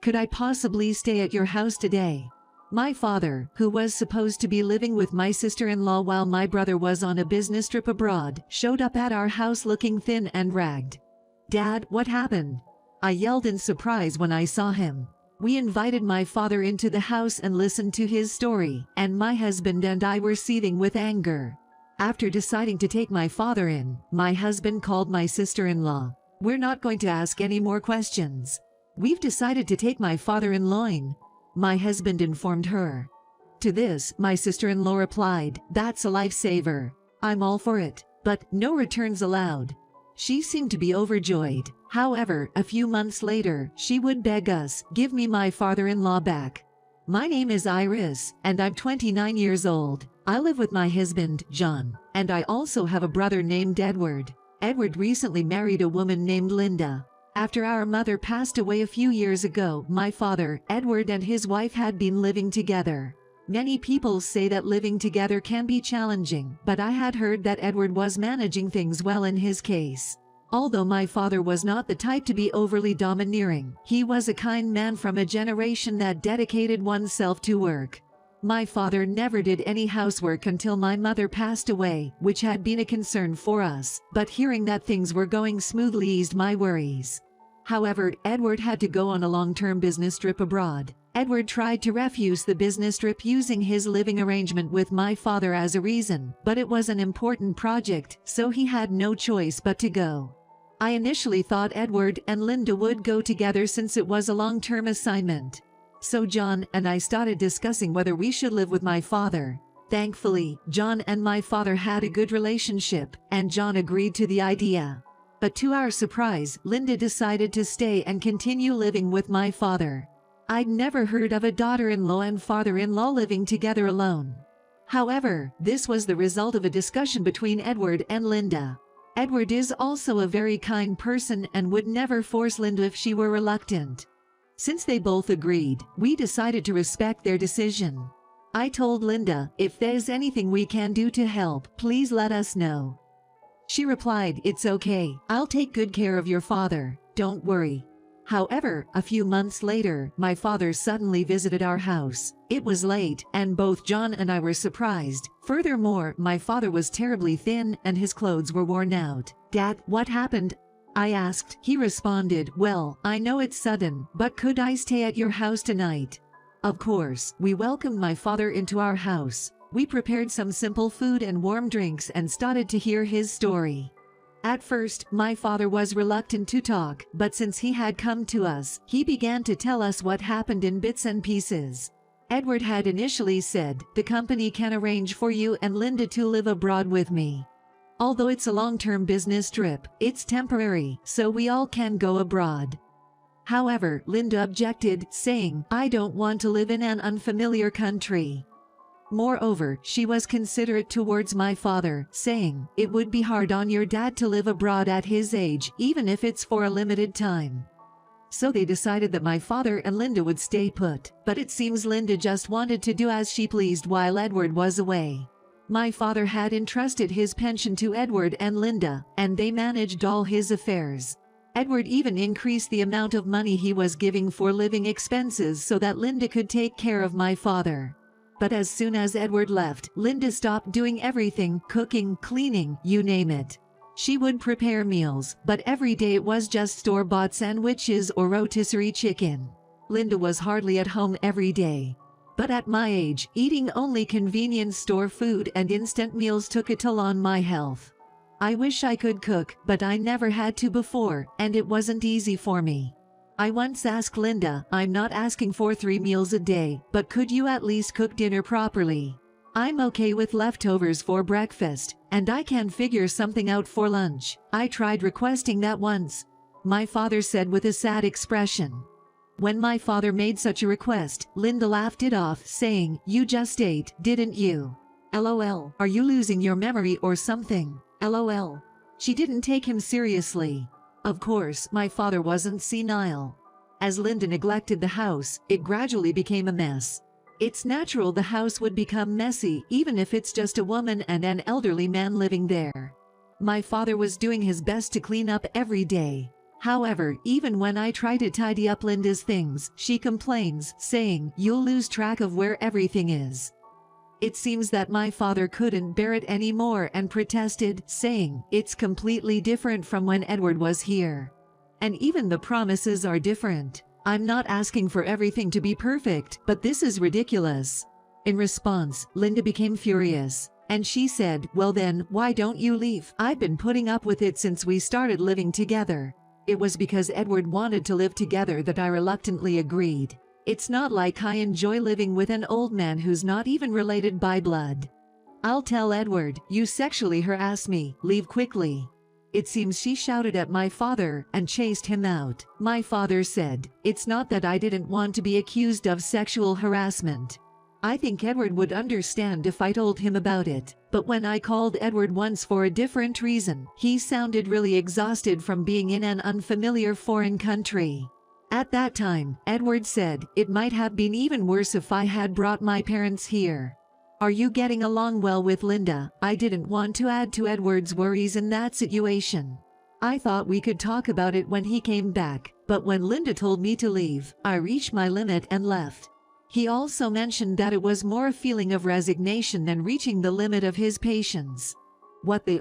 could I possibly stay at your house today? My father, who was supposed to be living with my sister-in-law while my brother was on a business trip abroad, showed up at our house looking thin and ragged. Dad, what happened? I yelled in surprise when I saw him. We invited my father into the house and listened to his story, and my husband and I were seething with anger. After deciding to take my father in, my husband called my sister-in-law. We're not going to ask any more questions. We've decided to take my father-in-law in, my husband informed her. To this, my sister-in-law replied, "That's a lifesaver. I'm all for it, but no returns allowed." She seemed to be overjoyed. However, a few months later, she would beg us, "Give me my father-in-law back. My name is Iris, and I'm 29 years old. I live with my husband, John, and I also have a brother named Edward. Edward recently married a woman named Linda. After our mother passed away a few years ago, my father, Edward, and his wife had been living together. Many people say that living together can be challenging, but I had heard that Edward was managing things well in his case. Although my father was not the type to be overly domineering, he was a kind man from a generation that dedicated oneself to work. My father never did any housework until my mother passed away, which had been a concern for us, but hearing that things were going smoothly eased my worries. However, Edward had to go on a long-term business trip abroad. Edward tried to refuse the business trip using his living arrangement with my father as a reason, but it was an important project, so he had no choice but to go. I initially thought Edward and Linda would go together since it was a long-term assignment. So John and I started discussing whether we should live with my father. Thankfully, John and my father had a good relationship, and John agreed to the idea. But to our surprise, Linda decided to stay and continue living with my father. I'd never heard of a daughter-in-law and father-in-law living together alone. However, this was the result of a discussion between Edward and Linda. Edward is also a very kind person and would never force Linda if she were reluctant. Since they both agreed, we decided to respect their decision. I told Linda, "If there's anything we can do to help, please let us know." She replied, "It's okay. I'll take good care of your father. Don't worry." However, a few months later, my father suddenly visited our house. It was late, and both John and I were surprised. Furthermore, my father was terribly thin and his clothes were worn out. "Dad, what happened?" I asked. He responded, "Well, I know it's sudden, but could I stay at your house tonight?" Of course, we welcomed my father into our house. We prepared some simple food and warm drinks and started to hear his story. At first, my father was reluctant to talk, but since he had come to us, he began to tell us what happened in bits and pieces. Edward had initially said, "The company can arrange for you and Linda to live abroad with me. Although it's a long-term business trip, it's temporary, so we all can go abroad." However, Linda objected, saying, "I don't want to live in an unfamiliar country." Moreover, she was considerate towards my father, saying, "It would be hard on your dad to live abroad at his age, even if it's for a limited time." So they decided that my father and Linda would stay put, but it seems Linda just wanted to do as she pleased while Edward was away. My father had entrusted his pension to Edward and Linda, and they managed all his affairs. Edward even increased the amount of money he was giving for living expenses so that Linda could take care of my father. But as soon as Edward left, Linda stopped doing everything, cooking, cleaning, you name it. She would prepare meals, but every day it was just store-bought sandwiches or rotisserie chicken. Linda was hardly at home every day. But at my age, eating only convenience store food and instant meals took a toll on my health. I wish I could cook, but I never had to before, and it wasn't easy for me. I once asked Linda, "I'm not asking for 3 meals a day, but could you at least cook dinner properly? I'm okay with leftovers for breakfast, and I can figure something out for lunch." I tried requesting that once. My father said with a sad expression. When my father made such a request, Linda laughed it off, saying, "You just ate, didn't you? LOL, are you losing your memory or something? LOL. She didn't take him seriously. Of course, my father wasn't senile. As Linda neglected the house, it gradually became a mess. It's natural the house would become messy even if it's just a woman and an elderly man living there. My father was doing his best to clean up every day. However, even when I try to tidy up Linda's things, she complains, saying, "You'll lose track of where everything is." It seems that my father couldn't bear it anymore and protested, saying, "It's completely different from when Edward was here. And even the promises are different. I'm not asking for everything to be perfect, but this is ridiculous." In response, Linda became furious, and she said, "Well then, why don't you leave? I've been putting up with it since we started living together. It was because Edward wanted to live together that I reluctantly agreed. It's not like I enjoy living with an old man who's not even related by blood. I'll tell Edward, you sexually harassed me, leave quickly." It seems she shouted at my father and chased him out. My father said, "It's not that I didn't want to be accused of sexual harassment. I think Edward would understand if I told him about it. But when I called Edward once for a different reason, he sounded really exhausted from being in an unfamiliar foreign country. At that time, Edward said, it might have been even worse if I had brought my parents here. Are you getting along well with Linda?" I didn't want to add to Edward's worries in that situation. I thought we could talk about it when he came back, but when Linda told me to leave, I reached my limit and left. He also mentioned that it was more a feeling of resignation than reaching the limit of his patience.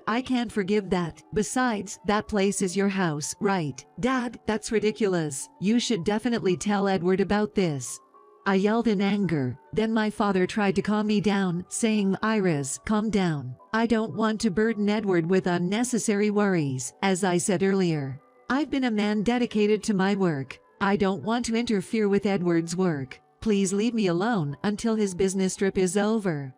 I can't forgive that. Besides, that place is your house, right? Dad, that's ridiculous. You should definitely tell Edward about this. I yelled in anger. Then my father tried to calm me down, saying, "Iris, calm down. I don't want to burden Edward with unnecessary worries. As I said earlier, I've been a man dedicated to my work. I don't want to interfere with Edward's work. Please leave me alone until his business trip is over."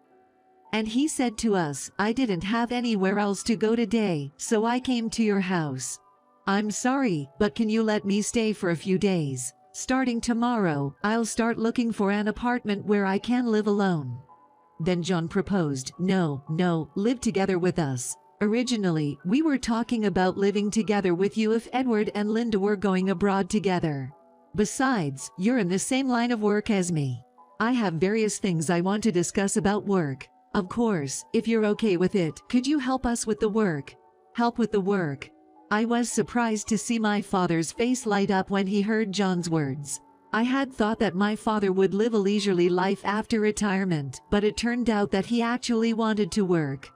And he said to us, "I didn't have anywhere else to go today, so I came to your house. I'm sorry, but can you let me stay for a few days? Starting tomorrow, I'll start looking for an apartment where I can live alone." Then John proposed, No, live together with us. Originally, we were talking about living together with you if Edward and Linda were going abroad together. Besides, you're in the same line of work as me. I have various things I want to discuss about work. Of course, if you're okay with it, could you help us with the work? Help with the work. I was surprised to see my father's face light up when he heard John's words. I had thought that my father would live a leisurely life after retirement, but it turned out that he actually wanted to work.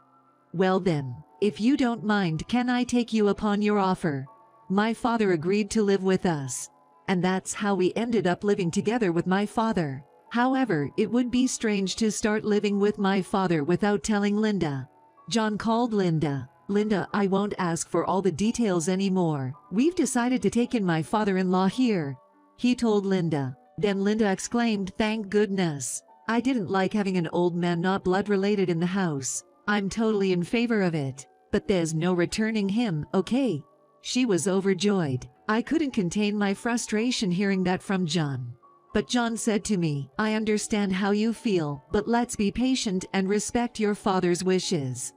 "Well then, if you don't mind, can I take you upon your offer?" My father agreed to live with us. And that's how we ended up living together with my father. However, it would be strange to start living with my father without telling Linda. John called Linda. "Linda, I won't ask for all the details anymore. We've decided to take in my father-in-law here," he told Linda. Then Linda exclaimed, "Thank goodness. I didn't like having an old man not blood-related in the house. I'm totally in favor of it. But there's no returning him, okay?" She was overjoyed. I couldn't contain my frustration hearing that from John. But John said to me, "I understand how you feel, but let's be patient and respect your father's wishes."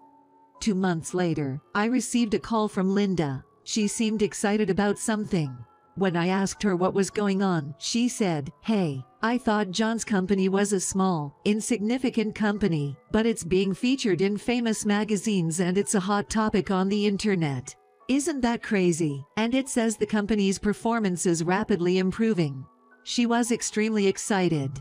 2 months later, I received a call from Linda. She seemed excited about something. When I asked her what was going on, she said, "Hey, I thought John's company was a small, insignificant company, but it's being featured in famous magazines and it's a hot topic on the internet. Isn't that crazy? And it says the company's performance is rapidly improving." She was extremely excited.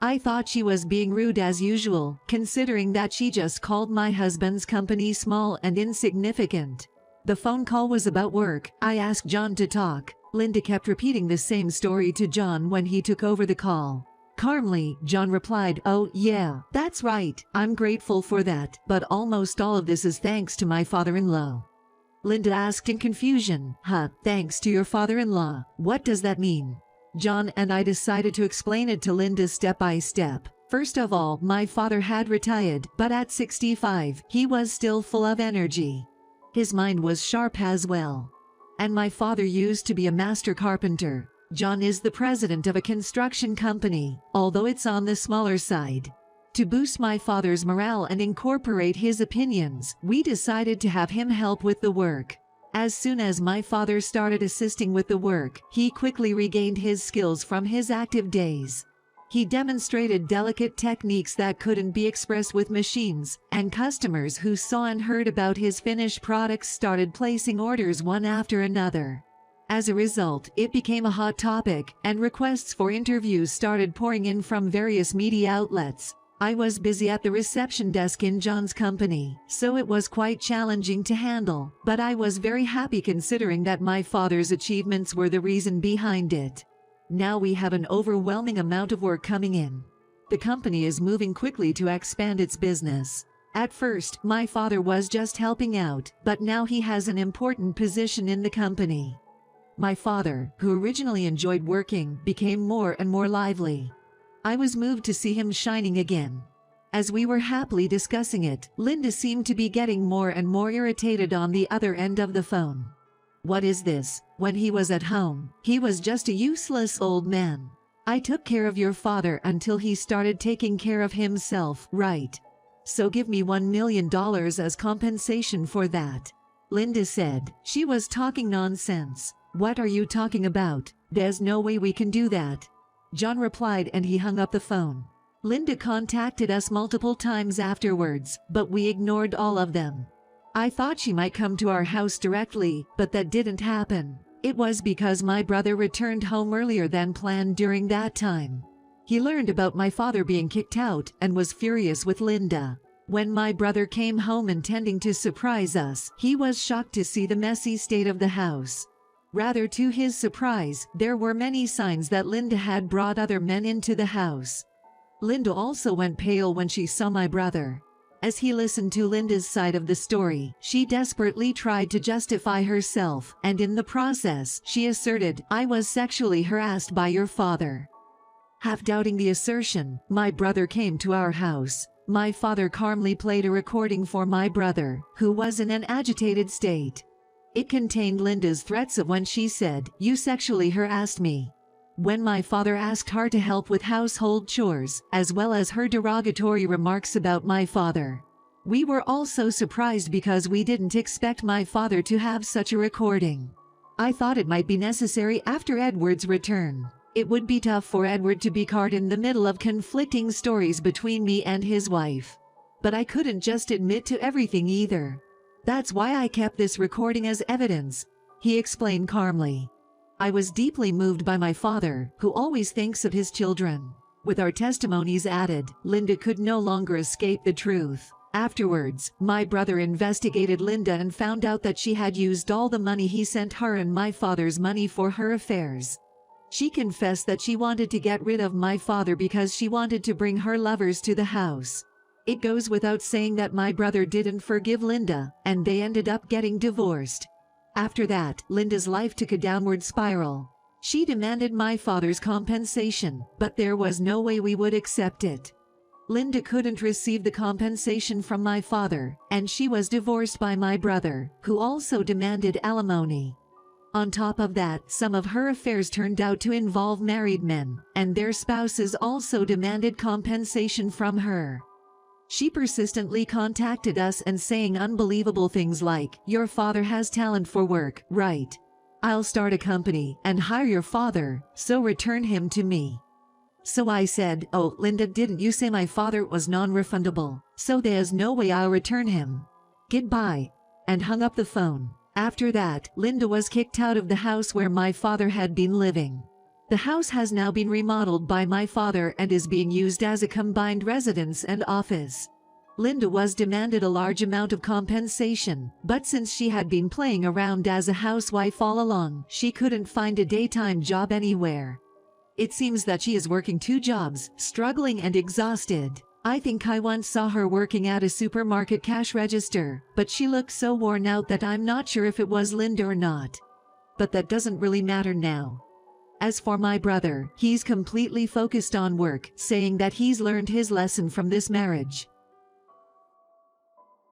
I thought she was being rude as usual, considering that she just called my husband's company small and insignificant. The phone call was about work. I asked John to talk. Linda kept repeating the same story to John when he took over the call. Calmly, John replied, "Oh, yeah, that's right. I'm grateful for that, but almost all of this is thanks to my father-in-law." Linda asked in confusion, Thanks to your father-in-law? What does that mean?" John and I decided to explain it to Linda step by step. First of all, my father had retired, but at 65, he was still full of energy. His mind was sharp as well. And my father used to be a master carpenter. John is the president of a construction company, although it's on the smaller side. To boost my father's morale and incorporate his opinions, we decided to have him help with the work. As soon as my father started assisting with the work, he quickly regained his skills from his active days. He demonstrated delicate techniques that couldn't be expressed with machines, and customers who saw and heard about his finished products started placing orders one after another. As a result, it became a hot topic, and requests for interviews started pouring in from various media outlets. I was busy at the reception desk in John's company, so it was quite challenging to handle, but I was very happy considering that my father's achievements were the reason behind it. Now we have an overwhelming amount of work coming in. The company is moving quickly to expand its business. At first, my father was just helping out, but now he has an important position in the company. My father, who originally enjoyed working, became more and more lively. I was moved to see him shining again. As we were happily discussing it, Linda seemed to be getting more and more irritated on the other end of the phone. What is this? When he was at home, he was just a useless old man. I took care of your father until he started taking care of himself, right? So give me $1 million as compensation for that. Linda said. She was talking nonsense. What are you talking about? There's no way we can do that. John replied, and he hung up the phone. Linda contacted us multiple times afterwards, but we ignored all of them. I thought she might come to our house directly, but that didn't happen. It was because my brother returned home earlier than planned during that time. He learned about my father being kicked out and was furious with Linda. When my brother came home intending to surprise us, he was shocked to see the messy state of the house. Rather to his surprise, there were many signs that Linda had brought other men into the house. Linda also went pale when she saw my brother. As he listened to Linda's side of the story, she desperately tried to justify herself, and in the process, she asserted, "I was sexually harassed by your father." Half doubting the assertion, my brother came to our house. My father calmly played a recording for my brother, who was in an agitated state. It contained Linda's threats of when she said, "You sexually harassed me." When my father asked her to help with household chores, as well as her derogatory remarks about my father. We were also surprised because we didn't expect my father to have such a recording. I thought it might be necessary after Edward's return. It would be tough for Edward to be caught in the middle of conflicting stories between me and his wife. But I couldn't just admit to everything either. That's why I kept this recording as evidence, he explained calmly. I was deeply moved by my father, who always thinks of his children. With our testimonies added, Linda could no longer escape the truth. Afterwards, my brother investigated Linda and found out that she had used all the money he sent her and my father's money for her affairs. She confessed that she wanted to get rid of my father because she wanted to bring her lovers to the house. It goes without saying that my brother didn't forgive Linda, and they ended up getting divorced. After that, Linda's life took a downward spiral. She demanded my father's compensation, but there was no way we would accept it. Linda couldn't receive the compensation from my father, and she was divorced by my brother, who also demanded alimony. On top of that, some of her affairs turned out to involve married men, and their spouses also demanded compensation from her. She persistently contacted us and saying unbelievable things like, "Your father has talent for work, right? I'll start a company and hire your father, so return him to me." So I said, "Oh, Linda, didn't you say my father was non-refundable? So there's no way I'll return him. Goodbye," and hung up the phone. After that, Linda was kicked out of the house where my father had been living. The house has now been remodeled by my father and is being used as a combined residence and office. Linda was demanded a large amount of compensation, but since she had been playing around as a housewife all along, she couldn't find a daytime job anywhere. It seems that she is working 2 jobs, struggling and exhausted. I think I once saw her working at a supermarket cash register, but she looked so worn out that I'm not sure if it was Linda or not. But that doesn't really matter now. As for my brother, he's completely focused on work, saying that he's learned his lesson from this marriage.